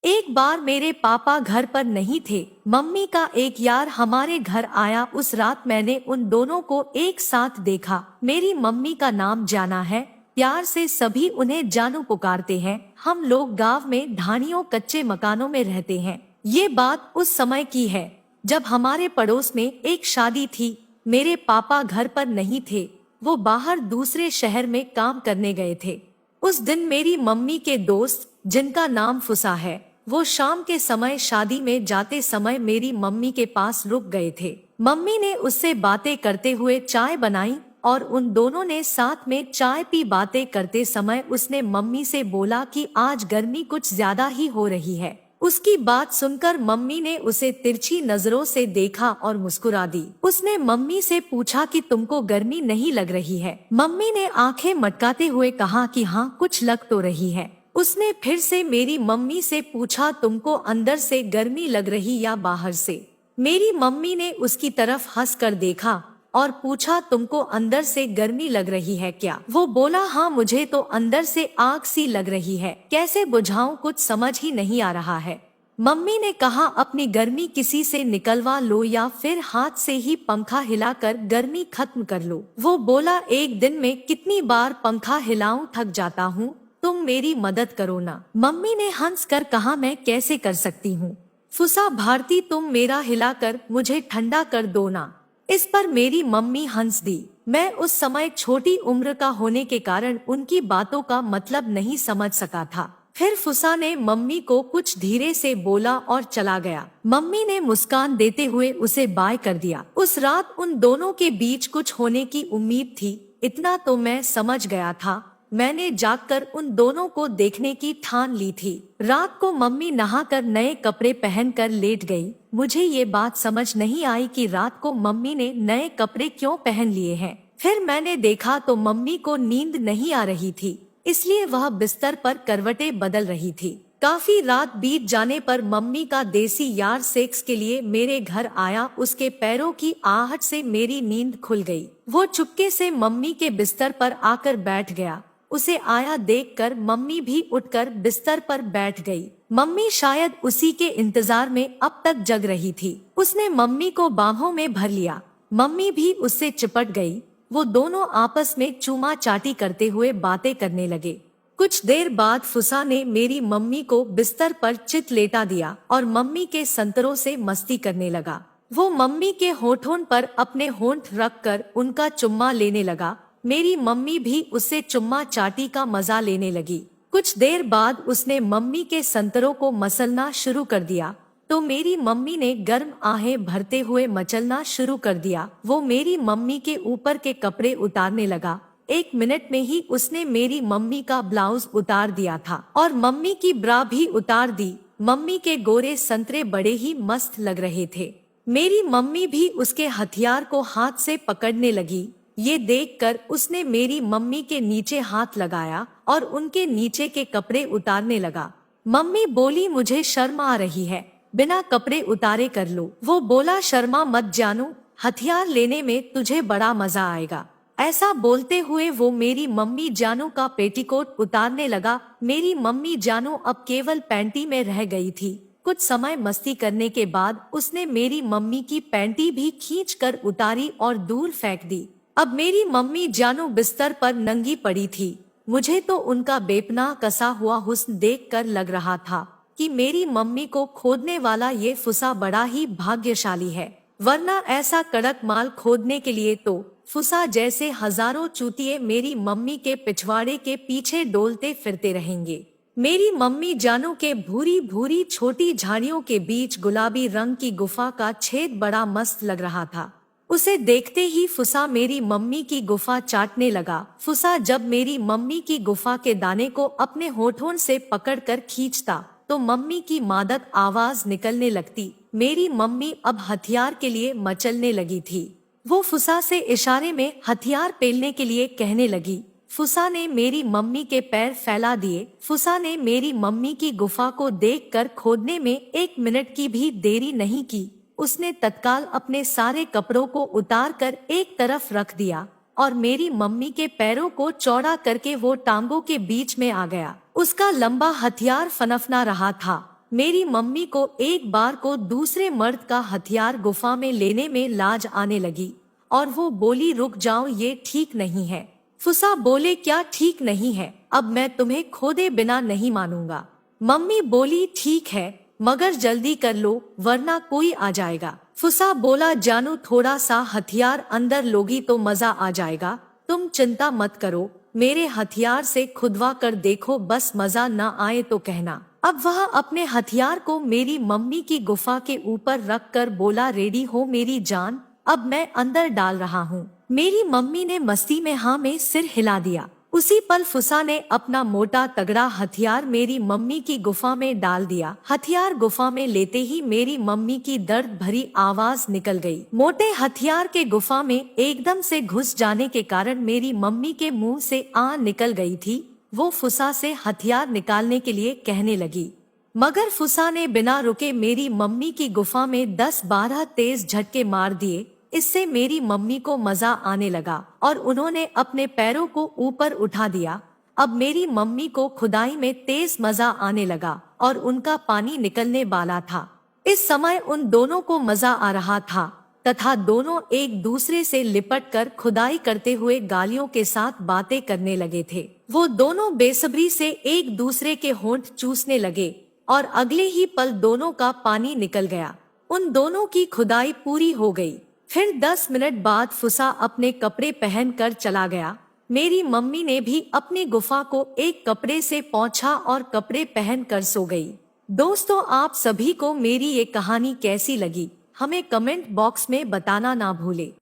एक बार मेरे पापा घर पर नहीं थे। मम्मी का एक यार हमारे घर आया। उस रात मैंने उन दोनों को एक साथ देखा। मेरी मम्मी का नाम जाना है। प्यार से सभी उन्हें जानू पुकारते हैं। हम लोग गांव में ढाणियों कच्चे मकानों में रहते हैं। ये बात उस समय की है जब हमारे पड़ोस में एक शादी थी। मेरे पापा घर पर नहीं थे, वो बाहर दूसरे शहर में काम करने गए थे। उस दिन मेरी मम्मी के दोस्त, जिनका नाम फुसा है, वो शाम के समय शादी में जाते समय मेरी मम्मी के पास रुक गए थे। मम्मी ने उससे बातें करते हुए चाय बनाई और उन दोनों ने साथ में चाय पी। बातें करते समय उसने मम्मी से बोला कि आज गर्मी कुछ ज्यादा ही हो रही है। उसकी बात सुनकर मम्मी ने उसे तिरछी नजरों से देखा और मुस्कुरा दी। उसने मम्मी से पूछा कि तुमको गर्मी नहीं लग रही है? मम्मी ने आंखें मटकाते हुए कहा कि हाँ, कुछ लग तो रही है। उसने फिर से मेरी मम्मी से पूछा, तुमको अंदर से गर्मी लग रही या बाहर से? मेरी मम्मी ने उसकी तरफ हंसकर देखा और पूछा, तुमको अंदर से गर्मी लग रही है क्या? वो बोला, हाँ, मुझे तो अंदर से आग सी लग रही है। कैसे बुझाऊं, कुछ समझ ही नहीं आ रहा है। मम्मी ने कहा, अपनी गर्मी किसी से निकलवा लो या फिर हाथ से ही पंखा हिलाकर गर्मी खत्म कर लो। वो बोला, एक दिन में कितनी बार पंखा हिलाऊं, थक जाता हूँ, तुम मेरी मदद करो ना। मम्मी ने हंस कर कहा, मैं कैसे कर सकती हूँ फुसा भारती, तुम मेरा हिलाकर मुझे ठंडा कर दो ना। इस पर मेरी मम्मी हंस दी। मैं उस समय छोटी उम्र का होने के कारण उनकी बातों का मतलब नहीं समझ सका था। फिर फुसा ने मम्मी को कुछ धीरे से बोला और चला गया। मम्मी ने मुस्कान देते हुए उसे बाय कर दिया। उस रात उन दोनों के बीच कुछ होने की उम्मीद थी, इतना तो मैं समझ गया था। मैंने जागकर उन दोनों को देखने की ठान ली थी। रात को मम्मी नहाकर नए कपड़े पहनकर लेट गई। मुझे ये बात समझ नहीं आई कि रात को मम्मी ने नए कपड़े क्यों पहन लिए हैं। फिर मैंने देखा तो मम्मी को नींद नहीं आ रही थी, इसलिए वह बिस्तर पर करवटें बदल रही थी। काफी रात बीत जाने पर मम्मी का देसी यार सेक्स के लिए मेरे घर आया। उसके पैरों की आहट से मेरी नींद खुल गई। वो चुपके से मम्मी के बिस्तर पर आकर बैठ गया। उसे आया देखकर मम्मी भी उठकर बिस्तर पर बैठ गई। मम्मी शायद उसी के इंतजार में अब तक जग रही थी। उसने मम्मी को बाहों में भर लिया। मम्मी भी उससे चिपट गई। वो दोनों आपस में चूमा चाटी करते हुए बातें करने लगे। कुछ देर बाद फुसा ने मेरी मम्मी को बिस्तर पर चित लेटा दिया और मम्मी के संतरों से मस्ती करने लगा। वो मम्मी के होठों पर अपने होंठ रखकर उनका चुम्मा लेने लगा। मेरी मम्मी भी उससे चुम्मा चाटी का मजा लेने लगी। कुछ देर बाद उसने मम्मी के संतरों को मसलना शुरू कर दिया तो मेरी मम्मी ने गर्म आहें भरते हुए मचलना शुरू कर दिया। वो मेरी मम्मी के ऊपर के कपड़े उतारने लगा। 1 मिनट में ही उसने मेरी मम्मी का ब्लाउज उतार दिया था और मम्मी की ब्रा भी उतार दी। मम्मी के गोरे संतरे बड़े ही मस्त लग रहे थे। मेरी मम्मी भी उसके हथियार को हाथ से पकड़ने लगी। ये देखकर उसने मेरी मम्मी के नीचे हाथ लगाया और उनके नीचे के कपड़े उतारने लगा। मम्मी बोली, मुझे शर्म आ रही है, बिना कपड़े उतारे कर लो। वो बोला, शर्मा मत जानू, हथियार लेने में तुझे बड़ा मजा आएगा। ऐसा बोलते हुए वो मेरी मम्मी जानू का पेटीकोट उतारने लगा। मेरी मम्मी जानू अब केवल पैंटी में रह गई थी। कुछ समय मस्ती करने के बाद उसने मेरी मम्मी की पैंटी भी खींचकर उतारी और दूर फेंक दी। अब मेरी मम्मी जानू बिस्तर पर नंगी पड़ी थी। मुझे तो उनका बेपनाह कसा हुआ हुस्न देखकर लग रहा था कि मेरी मम्मी को खोदने वाला ये फुसा बड़ा ही भाग्यशाली है, वरना ऐसा कड़क माल खोदने के लिए तो फुसा जैसे हजारों चूतिए मेरी मम्मी के पिछवाड़े के पीछे डोलते फिरते रहेंगे। मेरी मम्मी जानू के भूरी भूरी छोटी झाड़ियों के बीच गुलाबी रंग की गुफा का छेद बड़ा मस्त लग रहा था। उसे देखते ही फुसा मेरी मम्मी की गुफा चाटने लगा। फुसा जब मेरी मम्मी की गुफा के दाने को अपने होठों से पकड़कर खींचता तो मम्मी की मादक आवाज निकलने लगती। मेरी मम्मी अब हथियार के लिए मचलने लगी थी। वो फुसा से इशारे में हथियार पेलने के लिए कहने लगी। फुसा ने मेरी मम्मी के पैर फैला दिए। फुसा ने मेरी मम्मी की गुफा को देखकर खोदने में 1 मिनट की भी देरी नहीं की। उसने तत्काल अपने सारे कपड़ों को उतार कर एक तरफ रख दिया और मेरी मम्मी के पैरों को चौड़ा करके वो टांगों के बीच में आ गया। उसका लंबा हथियार फनफना रहा था। मेरी मम्मी को एक बार को दूसरे मर्द का हथियार गुफा में लेने में लाज आने लगी और वो बोली, रुक जाओ, ये ठीक नहीं है। फुसा बोले, क्या ठीक नहीं है? अब मैं तुम्हें खोदे बिना नहीं मानूंगा। मम्मी बोली, ठीक है, मगर जल्दी कर लो वरना कोई आ जाएगा। फुसा बोला, जानू थोड़ा सा हथियार अंदर लोगी तो मजा आ जाएगा, तुम चिंता मत करो, मेरे हथियार से खुदवा कर देखो, बस मजा न आए तो कहना। अब वह अपने हथियार को मेरी मम्मी की गुफा के ऊपर रख कर बोला, रेडी हो मेरी जान, अब मैं अंदर डाल रहा हूँ। मेरी मम्मी ने मस्ती में हाँ में सिर हिला दिया। उसी पल फुसा ने अपना मोटा तगड़ा हथियार मेरी मम्मी की गुफा में डाल दिया। हथियार गुफा में लेते ही मेरी मम्मी की दर्द भरी आवाज निकल गई। मोटे हथियार के गुफा में एकदम से घुस जाने के कारण मेरी मम्मी के मुंह से आ निकल गई थी। वो फुसा से हथियार निकालने के लिए कहने लगी, मगर फुसा ने बिना रुके मेरी मम्मी की गुफा में 10-12 तेज झटके मार दिए। इससे मेरी मम्मी को मजा आने लगा और उन्होंने अपने पैरों को ऊपर उठा दिया। अब मेरी मम्मी को खुदाई में तेज मजा आने लगा और उनका पानी निकलने वाला था। इस समय उन दोनों को मजा आ रहा था तथा दोनों एक दूसरे से लिपट कर खुदाई करते हुए गालियों के साथ बातें करने लगे थे। वो दोनों बेसब्री से एक दूसरे के होंठ चूसने लगे और अगले ही पल दोनों का पानी निकल गया। उन दोनों की खुदाई पूरी हो गई। फिर 10 मिनट बाद फुसा अपने कपड़े पहन कर चला गया। मेरी मम्मी ने भी अपनी गुफा को एक कपड़े से पोंछा और कपड़े पहन कर सो गई। दोस्तों, आप सभी को मेरी ये कहानी कैसी लगी हमें कमेंट बॉक्स में बताना ना भूले।